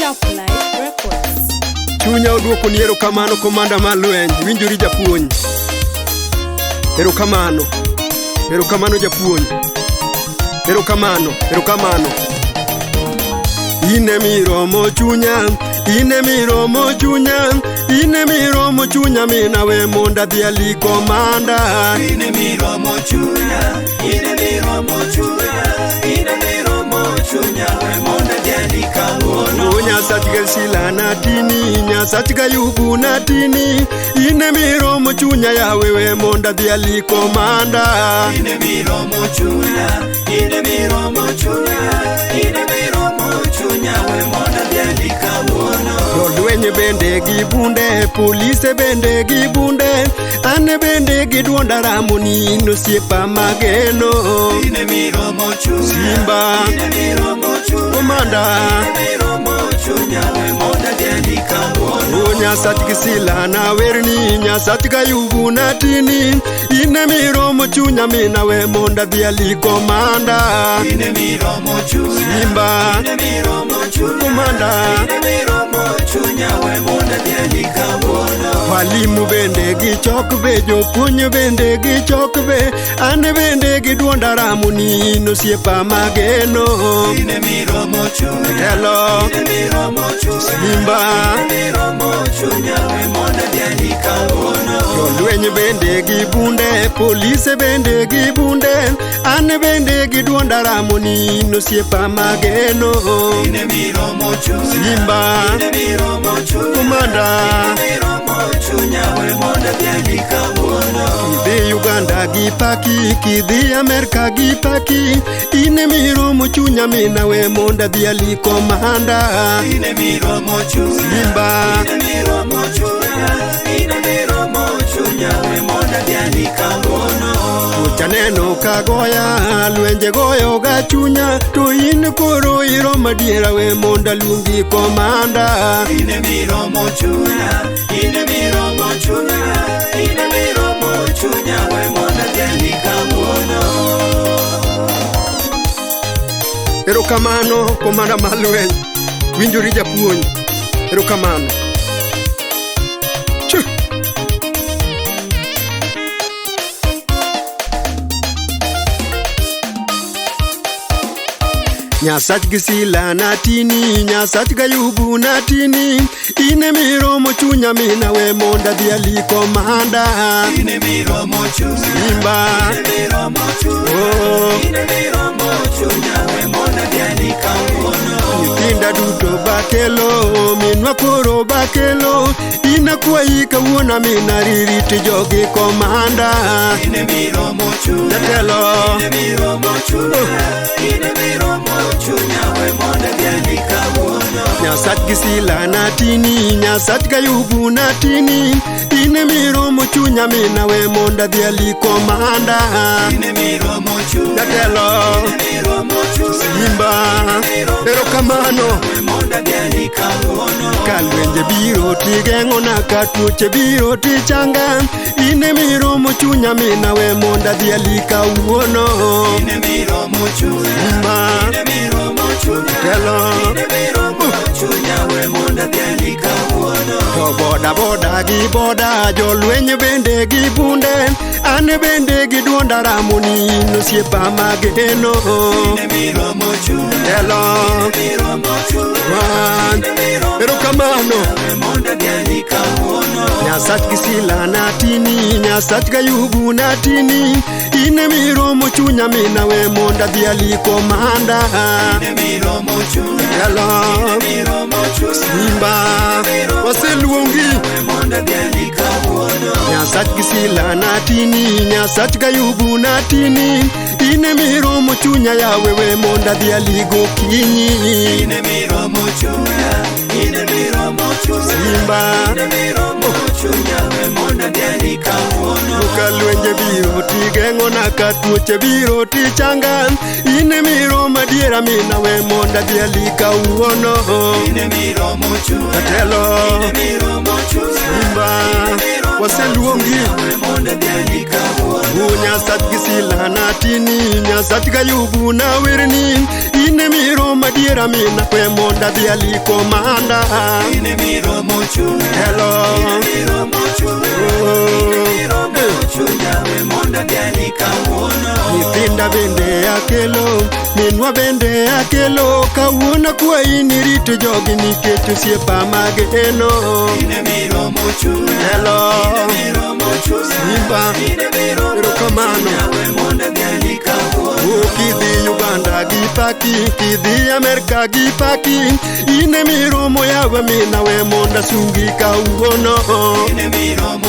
Top Life Records. Chunya oduoko ni erokamano komanda malweny, winjori japuonj. Erokamano japuonj. Erokamano. Ine miromo chunya, mina we monda dhiali komanda. Ine miromo chunya, we monda dhiali kawuono. Nyasachga sila natini, nyasachga yubu natini. Ine miromo chunya yawe we monda dhiali komanda. Ine miromo chunya, we monda dhiali kawuono. Jolwenye bende gi bunde, polise bende gi bunde, ane bende gi duonda ramoni nosiepa mageno. Ine miromo chunya, Simba, komanda, we monda dhiali kawuono. Nyasachga sila na werni, nyasachga yubu natini. Ine miromo chunya mina we monda dhiali komanda. Ine miromo chunya, Simba, komanda, we monda dhiali kawuono. walimu bende gi chokbe, jopuonj bende gi chokbe, ane bende gi duonda ramoni nosiepa mageno. Ine miromo chunya, Hello, Simba, we monda dhiali kawuono. jolweny bende gi bunde, polise bende gi bunde, ane bende gi duonda ramoni nosiepa mageno. Ine miromo chunya, Simba, komanda, we monda dhiali kawuono. kidhi Uganda gi paki, kidhi Amerika gi paki, ine miromo chunya mina we monda dhiali komanda. Ine miromo chunya, Simba, we monda dhiali kawuono. chaneno kagoya, lwenje goyo ga chunya, to in koro iromo adiera we monda luongi komanda. Ine miromo chunya, we monda dhiali kawuono. Erokamano komanda malweny, winjori japuonj. Erokamano. Chuh. Nyasachga sila natini, nyasachga yubu natini. Ine miromo chunya mina we monda dhiali komanda. Ine miromo chunya, Simba, oh, we monda dhiali kawuono. nyithinda duto bakelo, minwa koro bakelo. Inakwayi kawuono mina ririti jogi komanda. Ine miromo chunya, Jatelo, we monda dhiali kawuono. Nyasachga sila natini, nyasachga yubu natini. Ine miromo chunya mina we monda dhiali komanda. Ine miromo chunya, Jatelo, Simba, erokamano. we monda dhiali kawuono. Kalwenje biro tigeng'ona, ka tuoche biro tichanga. Ine miromo chunya mina we monda dhiali kawuono. Ine miromo chunya, Simba, Jatelo, we monda dhiali kawuono. to boda gi boda, jolweny bende gi bunde, ane bende gi duonda ramoni nosiepa mageno. Ine miromo chunya, Jatelo, wan, erokamano. we monda dhiali kawuono. Nyasachga sila natini, nyasachga yubu natini. Ine miromo chunya mina we monda dhiali komanda. Ine miromo chunya, Hello, Simba, waseluongi. we monda dhiali kawuono. Nyasachga sila natini, nyasachga yubu natini. Ine miromo chunya yawe we monda dhiali gokinyi. Ine miromo chunya, Simba, we monda dhiali kawuono. kalwenje biro tigeng'ona, ka tuoche biro tichanga. Ine miromo adiera mina we monda dhiali kawuono. Ine miromo chunya, Jatelo, Simba, waseluongi. we monda dhiali kawuono. Nyasachga sila natini, nyasachga yubu na werni. ine miromo diera mina we monda dhi aliko manda. Ine miromo chunya. Hello. Ine miromo chunya. Ine miromo chunya we monda dhi alika uono. Nyithinda bende akelo, minwa bende akelo, kawuono kwa ini rito jogi nikech osiepa mageno. Ine miromo chunya. Hello. Ine miromo chunya. Simba. Ine miromo chunya we monda dhi alika uono. Kidhi Uganda gi paki, kidhi Amerika gi paki, ine miromo yawe mina we monda sungi kawuono. Ine miromo